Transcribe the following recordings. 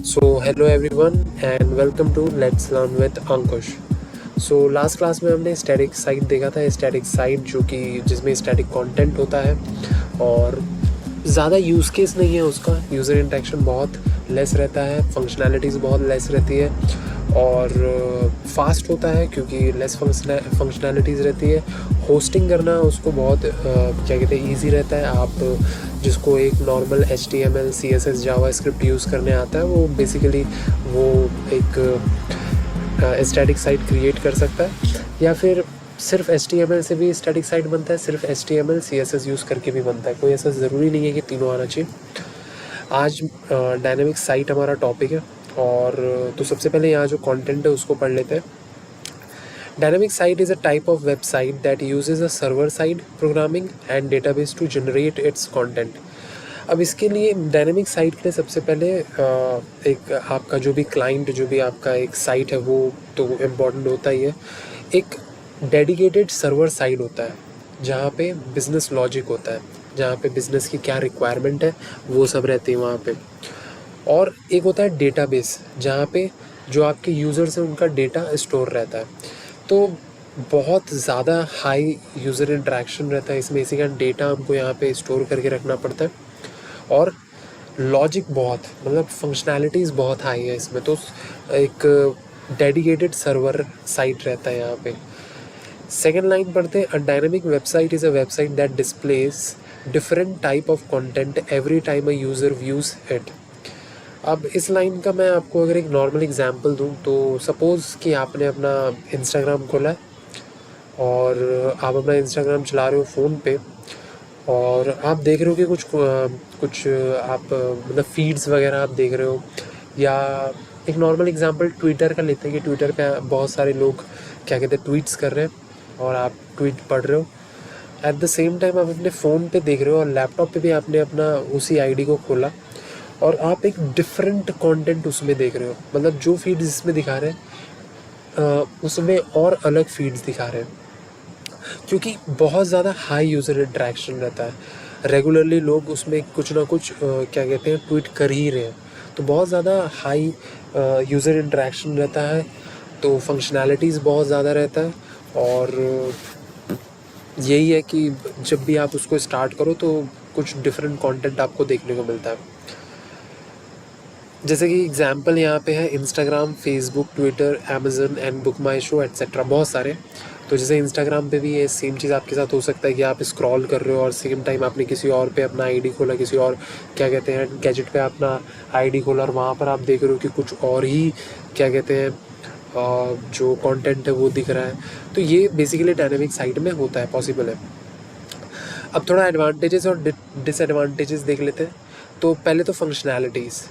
So hello everyone and welcome to Let's Learn with Ankush. So last class में हमने static site देखा था। Static site जो कि जिसमें स्टैटिक कंटेंट होता है और ज़्यादा यूज़ केस नहीं है, उसका यूज़र इंटरेक्शन बहुत लेस रहता है, फंक्शनैलिटीज़ बहुत लेस रहती है और फास्ट होता है क्योंकि लेस फंक्शनैलिटीज़ रहती है। होस्टिंग करना उसको बहुत क्या कहते हैं ईजी रहता है। आप जिसको एक normal HTML CSS JavaScript use करने आता है वो बेसिकली वो एक स्टैटिक साइट क्रिएट कर सकता है, या फिर सिर्फ HTML से भी स्टैटिक साइट बनता है, सिर्फ HTML CSS यूज़ करके भी बनता है। कोई ऐसा ज़रूरी नहीं है कि तीनों आना चाहिए। आज डायनेमिक साइट हमारा टॉपिक है और तो सबसे पहले यहाँ जो कंटेंट है उसको पढ़ लेते हैं। Dynamic site is a type of website that uses a server-side programming and database to generate its content. अब इसके लिए डायनेमिक साइट के लिए सबसे पहले एक आपका जो भी क्लाइंट, जो भी आपका एक साइट है वो तो इम्पॉर्टेंट होता ही है। एक डेडिकेटेड सर्वर साइड होता है जहाँ पे बिज़नेस लॉजिक होता है, जहाँ पे बिज़नेस की क्या रिक्वायरमेंट है वो सब रहती है वहाँ पे। और एक होता है डेटाबेस जहाँ पे जो आपके यूज़र्स हैं उनका डेटा स्टोर रहता है। तो बहुत ज़्यादा हाई यूज़र इंटरेक्शन रहता है इसमें, इसी का डेटा हमको यहाँ पे स्टोर करके रखना पड़ता है और लॉजिक बहुत मतलब फंक्शनैलिटीज़ बहुत हाई है इसमें। तो एक डेडिकेटेड सर्वर साइट रहता है यहाँ पे। सेकेंड लाइन पढ़ते हैं, a dynamic website is a website that displays different type of content every time a user views it. अब इस लाइन का मैं आपको अगर एक नॉर्मल एग्जांपल दूं तो सपोज़ कि आपने अपना इंस्टाग्राम खोला है और आप अपना इंस्टाग्राम चला रहे हो फ़ोन पे और आप देख रहे हो कि कुछ आप मतलब फीड्स वगैरह आप देख रहे हो, या एक नॉर्मल एग्जांपल ट्विटर का लेते हैं कि ट्विटर पे बहुत सारे लोग क्या कहते हैं ट्वीट्स कर रहे हैं और आप ट्वीट पढ़ रहे हो। एट द सेम टाइम आप अपने फ़ोन पे देख रहे हो और लैपटॉप पे भी आपने अपना उसी आईडी को खोला और आप एक डिफरेंट कंटेंट उसमें देख रहे हो। मतलब जो फीड्स इसमें दिखा रहे हैं उसमें और अलग फीड्स दिखा रहे हैं क्योंकि बहुत ज़्यादा हाई यूज़र इंटरेक्शन रहता है। रेगुलरली लोग उसमें कुछ ना कुछ क्या कहते हैं ट्वीट कर ही रहे हैं, तो बहुत ज़्यादा हाई यूज़र इंटरेक्शन रहता है, तो फंक्शनैलिटीज़ बहुत ज़्यादा रहता है। और यही है कि जब भी आप उसको स्टार्ट करो तो कुछ डिफरेंट कंटेंट आपको देखने को मिलता है। जैसे कि एग्जांपल यहाँ पे है Instagram, Facebook, Twitter, Amazon and book my show etcetera, बहुत सारे। तो जैसे इंस्टाग्राम पे भी ये सेम चीज़ आपके साथ हो सकता है कि आप स्क्रॉल कर रहे हो और सेम टाइम आपने किसी और पे अपना आईडी खोला, किसी और क्या कहते हैं गैजेट पे अपना आईडी खोला और वहाँ पर आप देख रहे हो कि कुछ और ही क्या कहते हैं जो कंटेंट है वो दिख रहा है। तो ये बेसिकली डायनेमिक साइट में होता है, पॉसिबल है। अब थोड़ा एडवांटेजेस और डिसएडवांटेजेस देख लेते हैं। तो पहले तो फंक्शनैलिटीज़,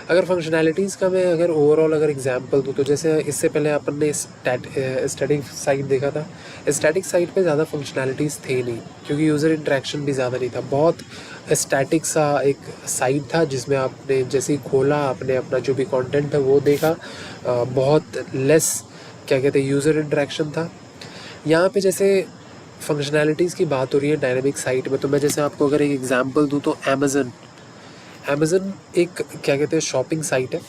अगर फंक्शनैलिटीज़ का मैं अगर ओवरऑल अगर एग्जांपल दूँ तो जैसे इससे पहले अपन ने स्टैटिक साइट देखा था। स्टैटिक साइट पे ज़्यादा फंक्शनैलिटीज़ थे नहीं क्योंकि यूज़र इंटरेक्शन भी ज़्यादा नहीं था। बहुत स्टैटिक सा एक साइट था जिसमें आपने जैसे ही खोला आपने अपना जो भी कंटेंट है वो देखा। बहुत लेस क्या कहते हैं यूज़र इंटरेक्शन था। यहाँ पे जैसे फंक्शनैलिटीज़ की बात हो रही है डायनेमिक साइट में, तो मैं जैसे आपको अगर एक एग्जांपल दूँ तो अमेज़न एक क्या कहते हैं शॉपिंग साइट है।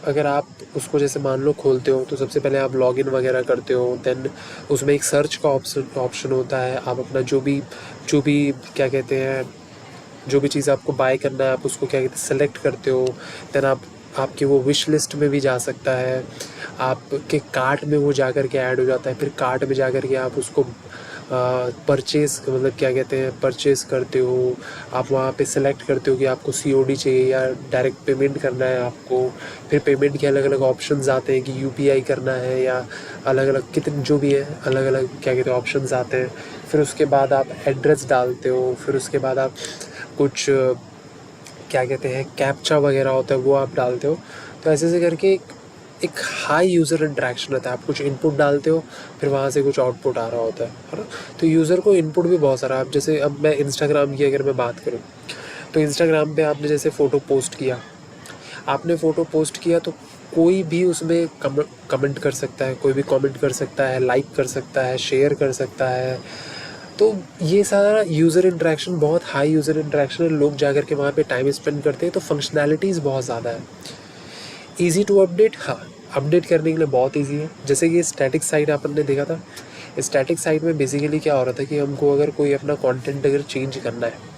अगर आप उसको जैसे मान लो खोलते हो तो सबसे पहले आप लॉगिन वगैरह करते हो, देन उसमें एक सर्च का ऑप्शन होता है। आप अपना जो भी क्या कहते हैं जो भी चीज़ आपको बाय करना है आप उसको क्या कहते हैं सेलेक्ट करते हो। देन आपकी वो विश लिस्ट में भी जा सकता है, आपके कार्ट में वो जा कर के ऐड हो जाता है, फिर कार्ट में जा कर के आप उसको परचेज़ मतलब क्या कहते हैं परचेज़ करते हो। आप वहाँ पे सेलेक्ट करते हो कि आपको COD चाहिए या डायरेक्ट पेमेंट करना है आपको। फिर पेमेंट के अलग अलग ऑप्शंस आते हैं कि UPI करना है या अलग अलग कितने जो भी है अलग अलग क्या कहते हैं ऑप्शंस आते हैं। फिर उसके बाद आप एड्रेस डालते हो, फिर उसके बाद आप कुछ क्या कहते हैं कैप्चा वगैरह होता है वो आप डालते हो। तो ऐसे ऐसे करके एक हाई यूज़र इंटरेक्शन रहता है। आप कुछ इनपुट डालते हो फिर वहाँ से कुछ आउटपुट आ रहा होता है ना। तो यूज़र को इनपुट भी बहुत सारा। आप जैसे अब मैं इंस्टाग्राम की अगर मैं बात करूँ तो इंस्टाग्राम पे आपने जैसे फ़ोटो पोस्ट किया तो कोई भी उसमें कमेंट कर सकता है, कोई भी कमेंट कर सकता है, लाइक कर सकता है, शेयर कर सकता है। तो ये सारा यूज़र इंटरेक्शन, बहुत हाई यूज़र इंटरेक्शन है, लोग जाकर के वहाँ पे टाइम स्पेंड करते हैं, तो फंक्शनैलिटीज़ बहुत ज़्यादा है। ईज़ी टू अपडेट, हाँ अपडेट करने के लिए बहुत ईजी है। जैसे कि स्टैटिक साइट अपन ने देखा था, स्टैटिक साइट में बेसिकली क्या हो रहा था कि हमको अगर कोई अपना कंटेंट अगर चेंज करना है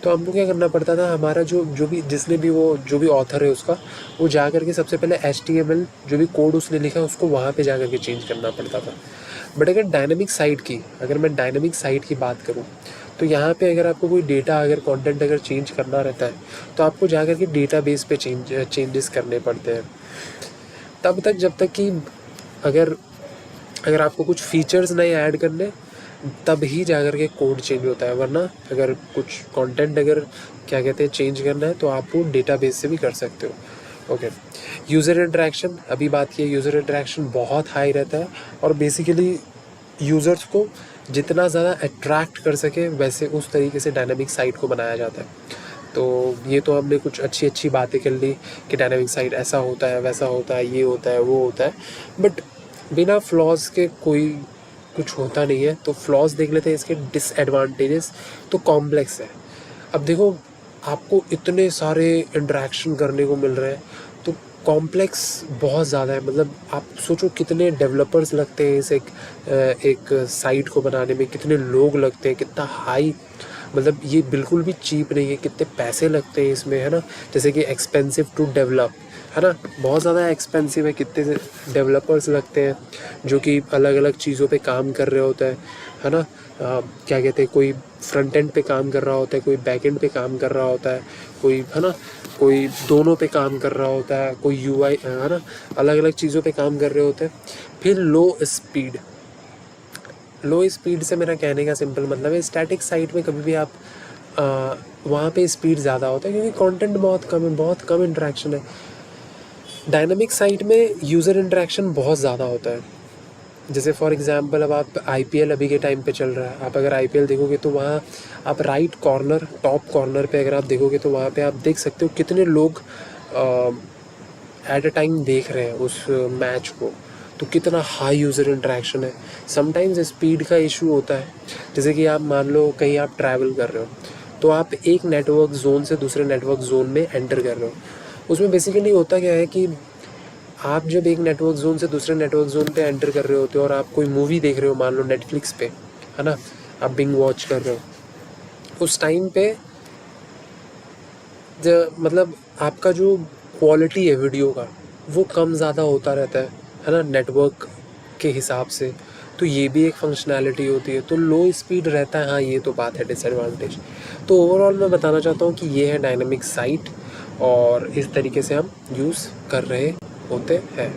तो हमको क्या करना पड़ता था, हमारा जो भी जिसने भी वो जो भी ऑथर है उसका, वो जा करके सबसे पहले HTML जो भी कोड उसने लिखा है उसको वहाँ पे जा करके चेंज करना पड़ता था। बट अगर मैं डायनेमिक साइट की बात करूँ तो यहाँ पे अगर आपको कोई डेटा, अगर कंटेंट अगर चेंज करना रहता है तो आपको जा करके डेटाबेस पे चेंजेस करने पड़ते हैं। तब तक जब तक कि अगर आपको कुछ फीचर्स नए ऐड करने, तब ही जा कर के कोड चेंज होता है, वरना अगर कुछ कंटेंट अगर क्या कहते हैं चेंज करना है तो आप वो डेटाबेस से भी कर सकते हो। ओके, यूज़र इंटरेक्शन, अभी बात की, यूज़र इंटरेक्शन बहुत हाई रहता है और बेसिकली यूज़र्स को जितना ज़्यादा अट्रैक्ट कर सके वैसे उस तरीके से डायनामिक साइट को बनाया जाता है। तो ये तो हमने कुछ अच्छी अच्छी बातें कर ली कि डायनामिक साइट ऐसा होता है, वैसा होता है, ये होता है, वो होता है, बट बिना फ्लॉज के कोई कुछ होता नहीं है। तो फ्लॉज देख लेते हैं इसके डिसएडवांटेजेस। तो कॉम्प्लेक्स है। अब देखो, आपको इतने सारे इंटरेक्शन करने को मिल रहे हैं तो कॉम्प्लेक्स बहुत ज़्यादा है। मतलब आप सोचो कितने डेवलपर्स लगते हैं इस एक साइट को बनाने में, कितने लोग लगते हैं, कितना हाई, मतलब ये बिल्कुल भी चीप नहीं है, कितने पैसे लगते हैं इसमें, है ना। जैसे कि एक्सपेंसिव टू डेवलप, है ना, बहुत ज़्यादा एक्सपेंसिव है। कितने डेवलपर्स लगते हैं जो कि अलग अलग चीज़ों पे काम कर रहे होते हैं, है ना। क्या कहते हैं, कोई फ्रंट एंड पे काम कर रहा होता है, कोई बैक एंड पे काम कर रहा होता है, कोई, है ना, कोई दोनों पे काम कर रहा होता है, कोई UI, है ना, अलग अलग चीज़ों पे काम कर रहे होते हैं। फिर लो स्पीड से मेरा कहने का सिंपल मतलब है, स्टैटिक साइट में कभी भी आप वहाँ पे स्पीड ज़्यादा होता है क्योंकि कंटेंट बहुत कम है, बहुत कम इंटरेक्शन है। डायनामिक साइट में यूज़र इंटरेक्शन बहुत ज़्यादा होता है। जैसे फॉर एग्ज़ाम्पल, अब आप IPL अभी के टाइम पे चल रहा है, आप अगर IPL देखोगे तो वहाँ आप राइट कॉर्नर, टॉप कॉर्नर पे अगर आप देखोगे तो वहाँ पे आप देख सकते हो कितने लोग एट अ टाइम देख रहे हैं उस मैच को। तो कितना हाई यूज़र इंटरेक्शन है। समटाइम्स स्पीड का इशू होता है। जैसे कि आप मान लो कहीं आप ट्रैवल कर रहे हो तो आप एक नेटवर्क जोन से दूसरे नेटवर्क जोन में एंटर कर रहे हो। उसमें बेसिकली होता क्या है कि आप जब एक नेटवर्क जोन से दूसरे नेटवर्क जोन पे एंटर कर रहे होते हो और आप कोई मूवी देख रहे हो, मान लो नेटफ्लिक्स पे, है ना, आप बिंग वॉच कर रहे हो, उस टाइम पे मतलब आपका जो क्वालिटी है वीडियो का वो कम ज़्यादा होता रहता है ना, नेटवर्क के हिसाब से। तो ये भी एक फंक्शनैलिटी होती है। तो लो स्पीड रहता है, हाँ ये तो बात है डिसएडवांटेज। तो ओवरऑल मैं बताना चाहता हूँ कि ये है डायनामिक साइट और इस तरीके से हम यूज़ कर रहे होते हैं।